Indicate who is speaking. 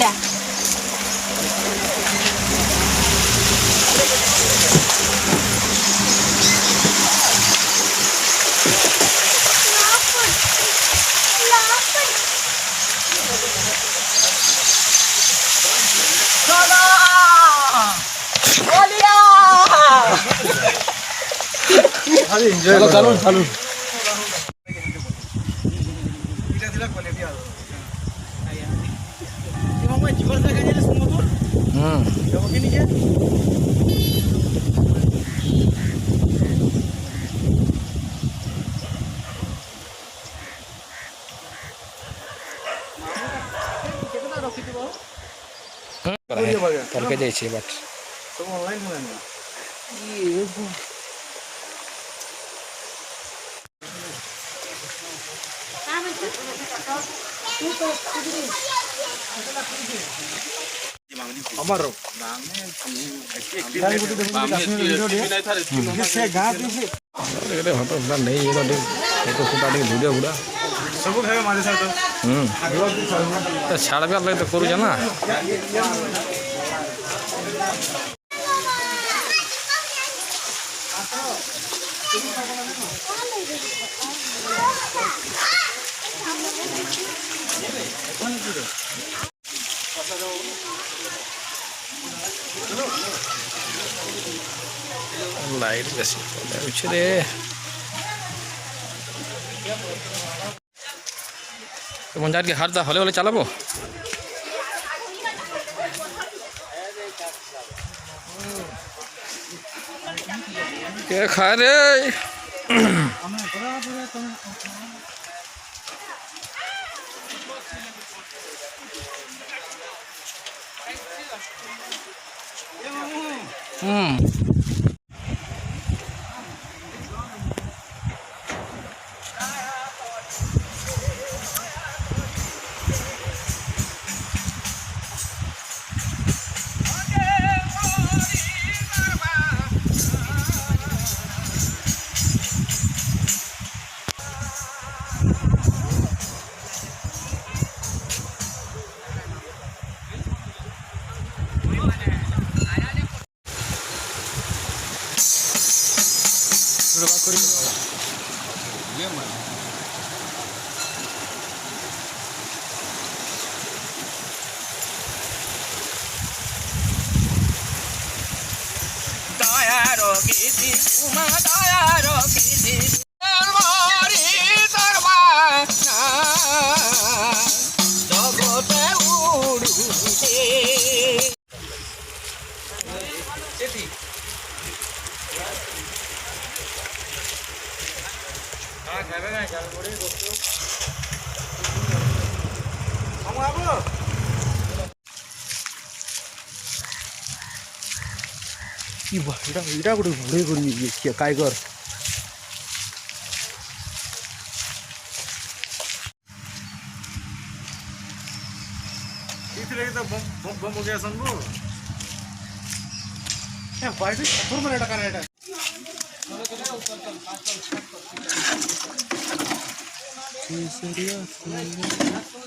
Speaker 1: udah.
Speaker 2: चलो चालू चालू करके जाइए बट
Speaker 3: सब ऑनलाइन हो हमारो
Speaker 2: नहीं फोटो फुटा वीडियो गुड़ा
Speaker 3: सब खाए हमारे साथ
Speaker 2: तो छाड़ भी अलग तो करू ना लाइट बेसि रे पंचायत के हाट हले हले चलाबो के खा रे
Speaker 3: इटा कुठे घोडे करून काय कर इथे बम बम हो गया संभू बाइक छप्पर में लटका रहा है सीरियस